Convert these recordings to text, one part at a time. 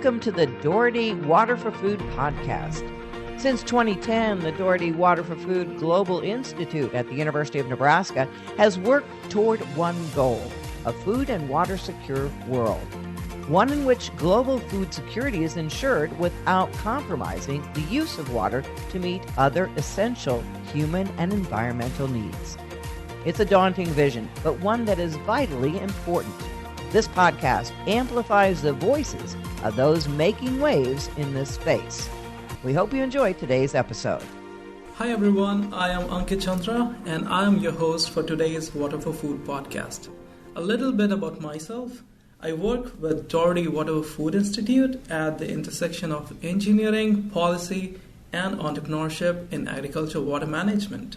Welcome to the Doherty Water for Food podcast. Since 2010, the Doherty Water for Food Global Institute at the University of Nebraska has worked toward one goal, a food and water secure world. One in which global food security is ensured without compromising the use of water to meet other essential human and environmental needs. It's a daunting vision, but one that is vitally important. This podcast amplifies the voices of those making waves in this space. We hope you enjoy today's episode. Hi everyone, I am Ankit Chandra and I am your host for today's Water for Food podcast. A little bit about myself. I work with Doherty Water for Food Institute at the intersection of engineering, policy, and entrepreneurship in agriculture water management.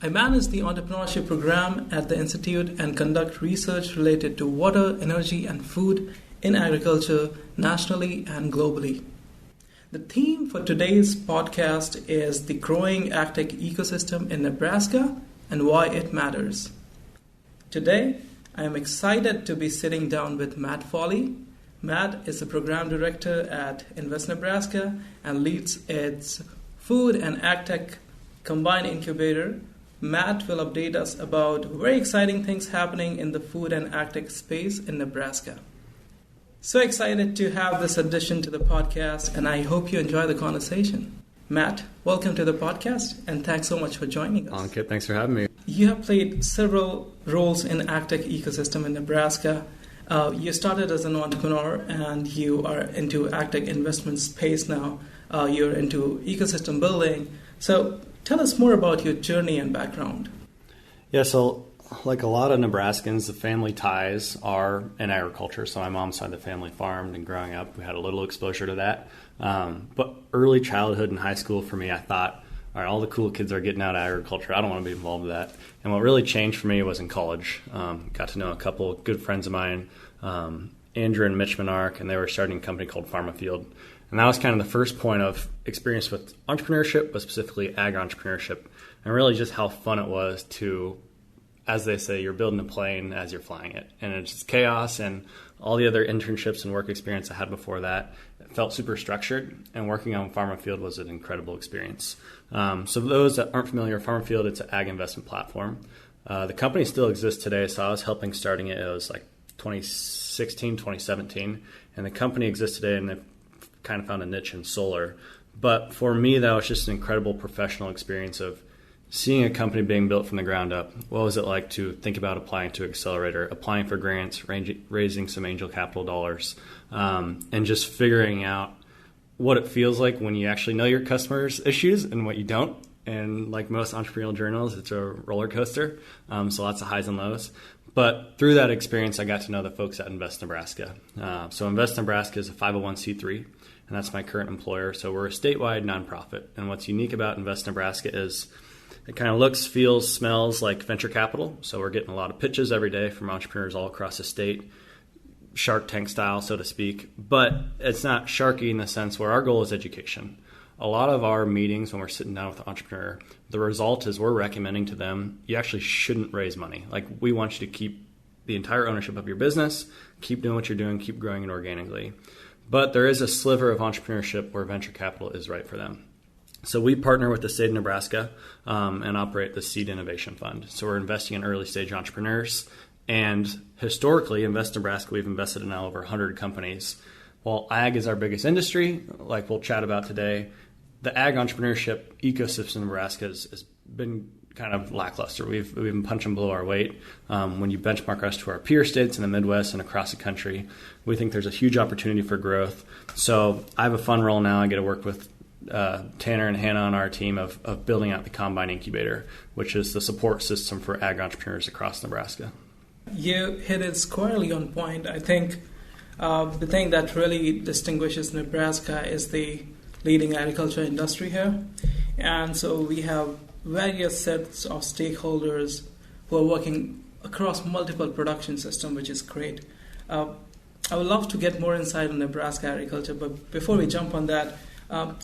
I manage the entrepreneurship program at the Institute and conduct research related to water, energy, and food in agriculture nationally and globally. The theme for today's podcast is the growing agtech ecosystem in Nebraska and why it matters. Today, I am excited to be sitting down with Matt Foley. Matt is the program director at Invest Nebraska and leads its food and agtech combined incubator. Matt will update us about very exciting things happening in the food and agtech space in Nebraska. So excited to have this addition to the podcast, and I hope you enjoy the conversation. Matt, welcome to the podcast, and thanks so much for joining us. Ankit, thanks for having me. You have played several roles in agtech ecosystem in Nebraska. You started as an entrepreneur, and you are into agtech investment space now. You're into ecosystem building. So tell us more about your journey and background. Yeah, so like a lot of Nebraskans, the family ties are in agriculture. So my mom's side of the family farmed, and growing up, we had a little exposure to that. But early childhood and high school for me, I thought, all right, all the cool kids are getting out of agriculture. I don't want to be involved with that. And what really changed for me was in college. Got to know a couple of good friends of mine, Andrew and Mitch Monarch, and they were starting a company called Field. And that was kind of the first point of experience with entrepreneurship, but specifically ag entrepreneurship, and really just how fun it was to, as they say, you're building a plane as you're flying it. And it's just chaos, and all the other internships and work experience I had before that, it felt super structured, and working on Field was an incredible experience. So those that aren't familiar, Field, it's an ag investment platform. The company still exists today, so I was helping starting it. It was like 2016, 2017, and the company exists today, and they've kind of found a niche in solar. But for me, that was just an incredible professional experience of seeing a company being built from the ground up. What was it like to think about applying to Accelerator, applying for grants, raising some angel capital dollars, and just figuring out what it feels like when you actually know your customers' issues and what you don't. And like most entrepreneurial journals, it's a roller coaster, so lots of highs and lows. But through that experience, I got to know the folks at Invest Nebraska. So Invest Nebraska is a 501c3, and that's my current employer. So we're a statewide nonprofit. And what's unique about Invest Nebraska is it kind of looks, feels, smells like venture capital. So we're getting a lot of pitches every day from entrepreneurs all across the state, Shark Tank style, so to speak. But it's not sharky in the sense where our goal is education. A lot of our meetings when we're sitting down with an entrepreneur, the result is we're recommending to them, you actually shouldn't raise money. Like, we want you to keep the entire ownership of your business, keep doing what you're doing, keep growing it organically. But there is a sliver of entrepreneurship where venture capital is right for them. So we partner with the state of Nebraska and operate the Seed Innovation Fund. So we're investing in early stage entrepreneurs. And historically, Invest Nebraska, we've invested in now over 100 companies. While ag is our biggest industry, like we'll chat about today, the ag entrepreneurship ecosystem in Nebraska has been kind of lackluster. We've been punching below our weight. When you benchmark us to our peer states in the Midwest and across the country, we think there's a huge opportunity for growth. So I have a fun role now. I get to work with Tanner and Hannah on our team of building out the Combine Incubator, which is the support system for ag entrepreneurs across Nebraska. You hit it squarely on point. I think the thing that really distinguishes Nebraska is the leading agriculture industry here. And so we have various sets of stakeholders who are working across multiple production systems, which is great. I would love to get more insight on Nebraska agriculture, but before we jump on that,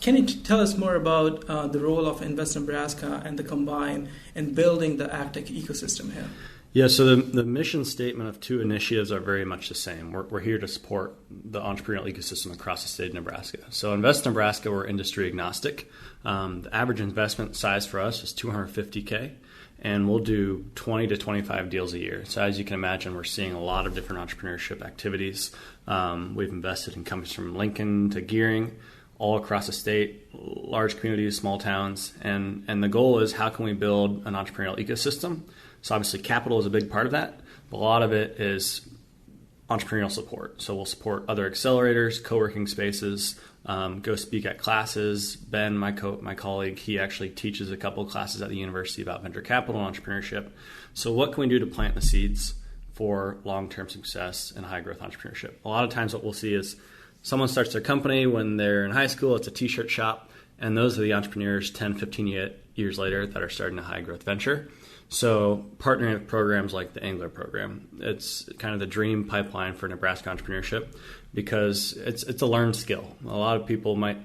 can you tell us more about the role of Invest Nebraska and the Combine in building the agtech ecosystem here? Yeah, so the mission statement of two initiatives are very much the same. We're here to support the entrepreneurial ecosystem across the state of Nebraska. So Invest Nebraska, we're industry agnostic. The average investment size for us is $250K, and we'll do 20 to 25 deals a year. So as you can imagine, we're seeing a lot of different entrepreneurship activities. We've invested in companies from Lincoln to Gearing, all across the state, large communities, small towns. And the goal is, how can we build an entrepreneurial ecosystem? So obviously capital is a big part of that, but a lot of it is entrepreneurial support. So we'll support other accelerators, co-working spaces, go speak at classes. Ben, my colleague, he actually teaches a couple of classes at the university about venture capital and entrepreneurship. So what can we do to plant the seeds for long-term success and high-growth entrepreneurship? A lot of times what we'll see is someone starts their company when they're in high school, it's a t-shirt shop, and those are the entrepreneurs 10, 15 years later that are starting a high-growth venture. So partnering with programs like the Angler program, it's kind of the dream pipeline for Nebraska entrepreneurship, because it's a learned skill. A lot of people might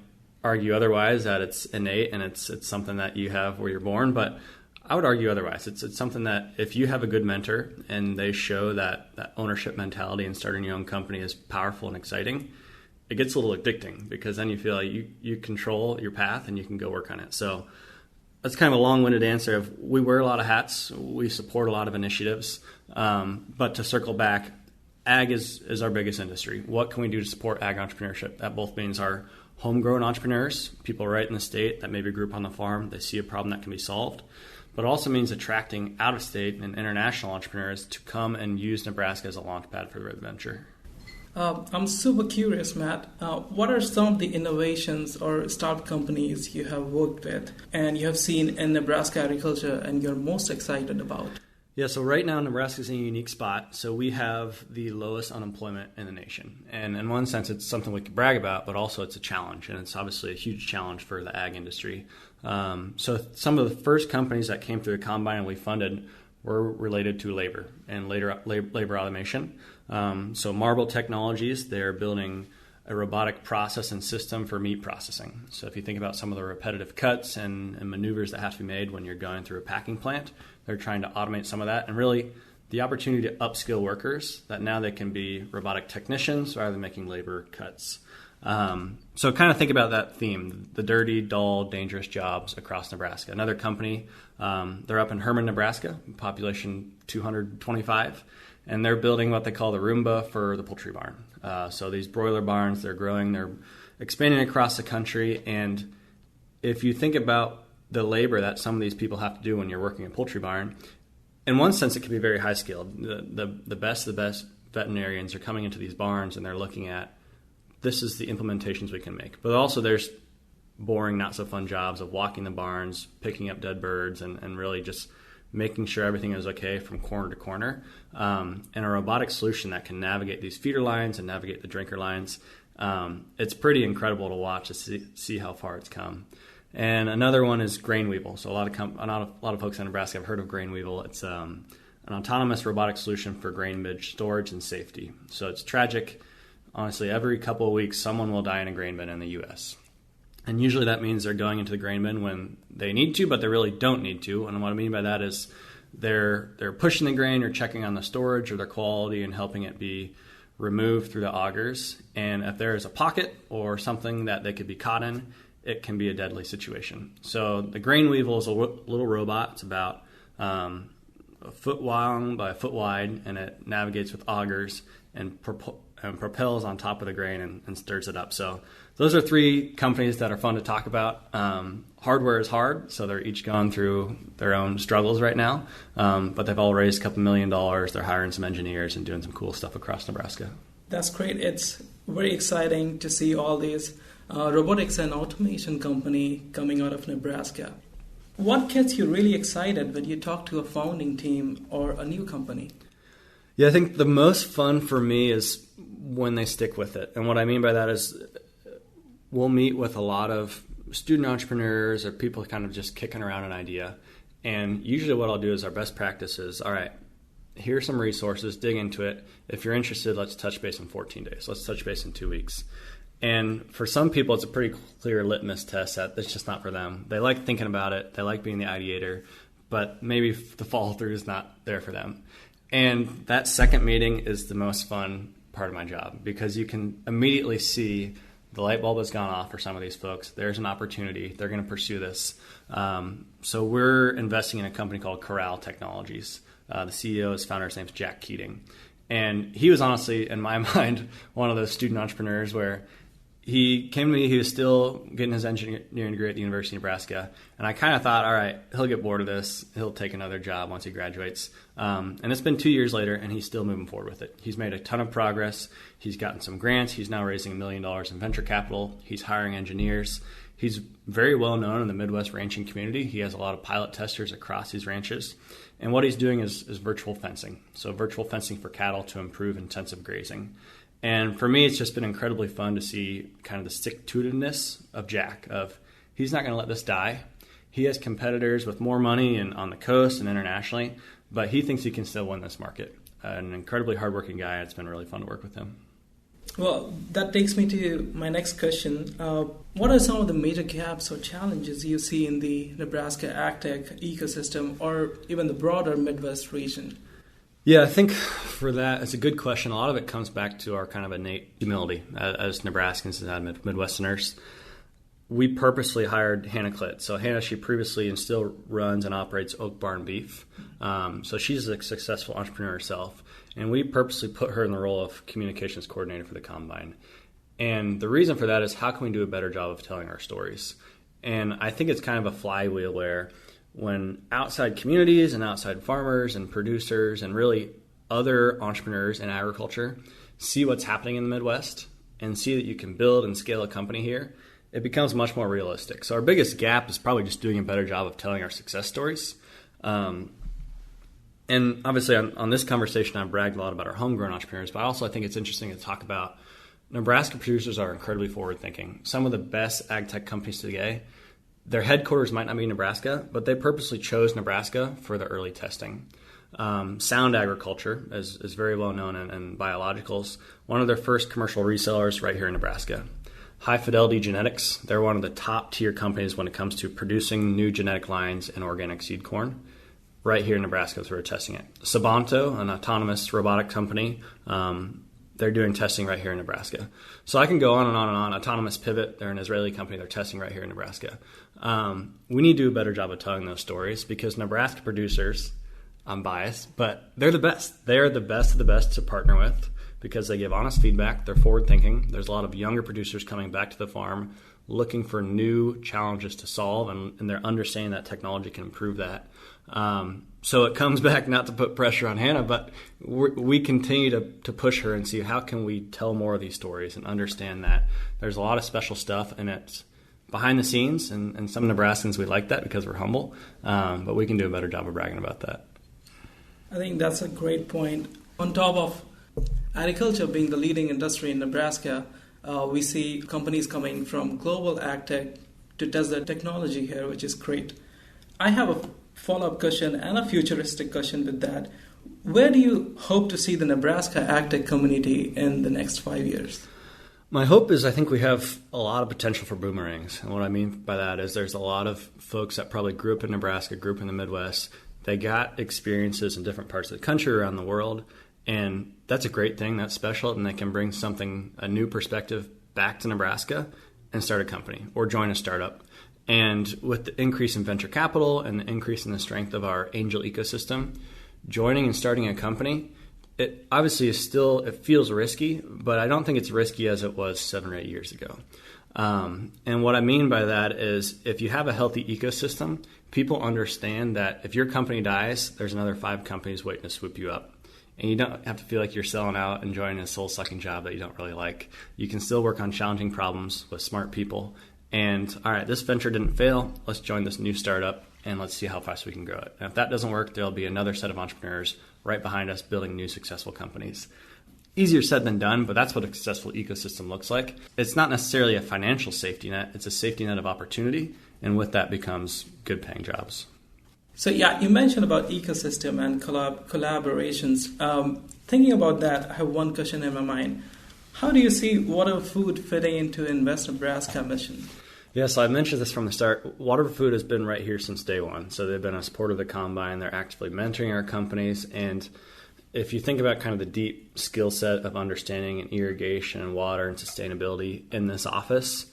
argue otherwise, that it's innate and it's something that you have where you're born, but I would argue otherwise. It's something that if you have a good mentor and they show that ownership mentality and starting your own company is powerful and exciting, it gets a little addicting, because then you feel like you control your path and you can go work on it. So that's kind of a long-winded answer of, we wear a lot of hats, we support a lot of initiatives, but to circle back, ag is our biggest industry. What can we do to support ag entrepreneurship? That both means our homegrown entrepreneurs, people right in the state that maybe grew up on the farm, they see a problem that can be solved, but it also means attracting out-of-state and international entrepreneurs to come and use Nebraska as a launch pad for their venture. I'm super curious, Matt. What are some of the innovations or startup companies you have worked with and you have seen in Nebraska agriculture and you're most excited about? Yeah, so right now Nebraska's in a unique spot. So we have the lowest unemployment in the nation. And in one sense, it's something we can brag about, but also it's a challenge. And it's obviously a huge challenge for the ag industry. So some of the first companies that came through the combine and we funded were related to labor and later labor automation. So Marble Technologies, they're building a robotic process and system for meat processing. So if you think about some of the repetitive cuts and maneuvers that have to be made when you're going through a packing plant, they're trying to automate some of that, and really the opportunity to upskill workers that now they can be robotic technicians rather than making labor cuts. So kind of think about that theme, the dirty, dull, dangerous jobs across Nebraska. Another company, they're up in Herman, Nebraska, population 225, and they're building what they call the Roomba for the poultry barn. So these broiler barns, they're growing, they're expanding across the country, and if you think about the labor that some of these people have to do when you're working in a poultry barn, in one sense it can be very high skilled. The best veterinarians are coming into these barns and they're looking at, this is the implementations we can make. But also there's boring, not so fun jobs of walking the barns, picking up dead birds, and really just making sure everything is okay from corner to corner. And a robotic solution that can navigate these feeder lines and navigate the drinker lines. It's pretty incredible to watch to see how far it's come. And another one is Grain Weevil. So a lot of folks in Nebraska have heard of Grain Weevil. It's an autonomous robotic solution for grain bin storage and safety. So it's tragic. Honestly, every couple of weeks, someone will die in a grain bin in the U.S. And usually that means they're going into the grain bin when they need to, but they really don't need to. And what I mean by that is they're pushing the grain or checking on the storage or the quality and helping it be removed through the augers. And if there is a pocket or something that they could be caught in, it can be a deadly situation. So the Grain Weevil is a little robot. It's about a foot long by a foot wide, and it navigates with augers and propels on top of the grain and stirs it up. So those are three companies that are fun to talk about. Hardware is hard, so they're each going through their own struggles right now, but they've all raised a couple $1 million. They're hiring some engineers and doing some cool stuff across Nebraska. That's great. It's very exciting to see all these robotics and automation company coming out of Nebraska. What gets you really excited when you talk to a founding team or a new company? Yeah, I think the most fun for me is when they stick with it. And what I mean by that is we'll meet with a lot of student entrepreneurs or people kind of just kicking around an idea. And usually what I'll do is our best practice is, all right, here's some resources, dig into it. If you're interested, let's touch base in 14 days. Let's touch base in 2 weeks. And for some people, it's a pretty clear litmus test that it's just not for them. They like thinking about it. They like being the ideator. but maybe the follow through is not there for them. And that second meeting is the most fun part of my job, because you can immediately see the light bulb has gone off for some of these folks. There's an opportunity. They're going to pursue this. So we're investing in a company called Corral Technologies. The CEO is founder. His name's Jack Keating. And he was honestly, in my mind, one of those student entrepreneurs where he came to me, he was still getting his engineering degree at the University of Nebraska. And I kind of thought, all right, he'll get bored of this. He'll take another job once he graduates. And it's been 2 years later, and he's still moving forward with it. He's made a ton of progress. He's gotten some grants. He's now raising $1 million in venture capital. He's hiring engineers. He's very well known in the Midwest ranching community. He has a lot of pilot testers across these ranches. And what he's doing is virtual fencing. So virtual fencing for cattle to improve intensive grazing. And for me, it's just been incredibly fun to see kind of the stick-to-itiveness of Jack, of he's not going to let this die. He has competitors with more money and on the coast and internationally, but he thinks he can still win this market. An incredibly hardworking guy. It's been really fun to work with him. Well, that takes me to my next question. What are some of the major gaps or challenges you see in the Nebraska AgTech ecosystem, or even the broader Midwest region? Yeah, I think for that, it's a good question. A lot of it comes back to our kind of innate humility as Nebraskans and Midwesterners. We purposely hired Hannah Klitt. So Hannah, she previously and still runs and operates Oak Barn Beef. So she's a successful entrepreneur herself. And we purposely put her in the role of communications coordinator for the Combine. And the reason for that is, how can we do a better job of telling our stories? And I think it's kind of a flywheel where when outside communities and outside farmers and producers and really other entrepreneurs in agriculture see what's happening in the Midwest and see that you can build and scale a company here, it becomes much more realistic. So our biggest gap is probably just doing a better job of telling our success stories. And obviously on this conversation, I've bragged a lot about our homegrown entrepreneurs, but also I think it's interesting to talk about Nebraska producers are incredibly forward-thinking. Some of the best ag tech companies today, their headquarters might not be Nebraska, but they purposely chose Nebraska for the early testing. Sound Agriculture is very well known in biologicals. One of their first commercial resellers right here in Nebraska. High Fidelity Genetics, they're one of the top tier companies when it comes to producing new genetic lines in organic seed corn. Right here in Nebraska is where we're testing it. Sabanto, an autonomous robotic company, they're doing testing right here in Nebraska. So I can go on and on and on. Autonomous Pivot, they're an Israeli company, they're testing right here in Nebraska. We need to do a better job of telling those stories, because Nebraska producers, I'm biased, but they're the best. They're the best of the best to partner with, because they give honest feedback, they're forward thinking. There's a lot of younger producers coming back to the farm looking for new challenges to solve, and they're understanding that technology can improve that. So it comes back, not to put pressure on Hannah, but we continue to push her and see how can we tell more of these stories and understand that there's a lot of special stuff, and it's behind the scenes, and some Nebraskans, we like that because we're humble, but we can do a better job of bragging about that. I think that's a great point. On top of agriculture being the leading industry in Nebraska, we see companies coming from global ag tech to test their technology here, which is great. I have a follow-up question and a futuristic question with that. Where do you hope to see the Nebraska ag tech community in the next 5 years? My hope is, I think we have a lot of potential for boomerangs. And what I mean by that is there's a lot of folks that probably grew up in Nebraska, grew up in the Midwest. They got experiences in different parts of the country, around the world. And that's a great thing. That's special. And they can bring a new perspective back to Nebraska and start a company or join a startup. And with the increase in venture capital and the increase in the strength of our angel ecosystem, joining and starting a company, it obviously it feels risky, but I don't think it's risky as it was 7 or 8 years ago. And what I mean by that is, if you have a healthy ecosystem, people understand that if your company dies, there's another 5 companies waiting to swoop you up. And you don't have to feel like you're selling out and joining a soul-sucking job that you don't really like. You can still work on challenging problems with smart people. And, all right, this venture didn't fail. Let's join this new startup, and let's see how fast we can grow it. And if that doesn't work, there'll be another set of entrepreneurs right behind us building new successful companies. Easier said than done, but that's what a successful ecosystem looks like. It's not necessarily a financial safety net. It's a safety net of opportunity, and with that becomes good-paying jobs. So, yeah, you mentioned about ecosystem and collaborations. Thinking about that, I have one question in my mind. How do you see Water Food fitting into Invest Nebraska mission? Yeah, so I mentioned this from the start. Water for Food has been right here since day one. So they've been a supporter of the Combine. They're actively mentoring our companies. And if you think about kind of the deep skill set of understanding and irrigation and water and sustainability in this office,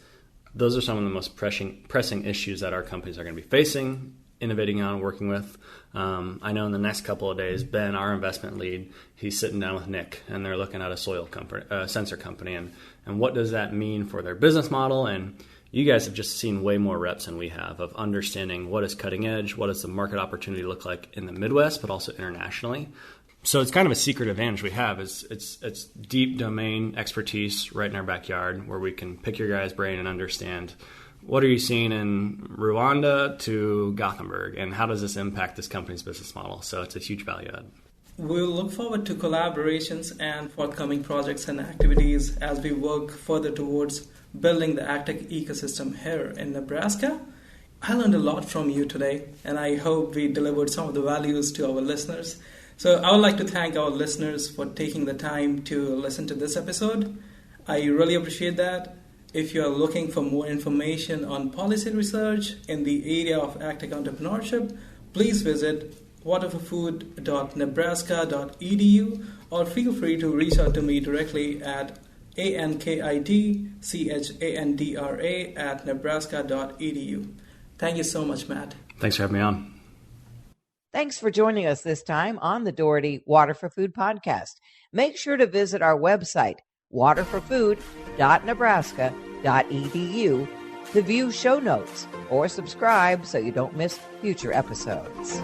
those are some of the most pressing issues that our companies are going to be facing, innovating on, working with. I know in the next couple of days, Ben, our investment lead, he's sitting down with Nick, and they're looking at a soil company, sensor company, and what does that mean for their business model. And you guys have just seen way more reps than we have of understanding what is cutting edge, what does the market opportunity look like in the Midwest, but also internationally. So it's kind of a secret advantage we have is it's deep domain expertise right in our backyard where we can pick your guys' brain and understand what are you seeing in Rwanda to Gothenburg and how does this impact this company's business model. So it's a huge value add. We'll look forward to collaborations and forthcoming projects and activities as we work further towards building the agtech ecosystem here in Nebraska. I learned a lot from you today, and I hope we delivered some of the values to our listeners. So I would like to thank our listeners for taking the time to listen to this episode. I really appreciate that. If you are looking for more information on policy research in the area of agtech entrepreneurship, please visit waterforfood.nebraska.edu or feel free to reach out to me directly at ankitchandra@nebraska.edu. Thank you so much, Matt. Thanks for having me on. Thanks for joining us this time on the Doherty Water for Food podcast. Make sure to visit our website, waterforfood.nebraska.edu, to view show notes or subscribe so you don't miss future episodes.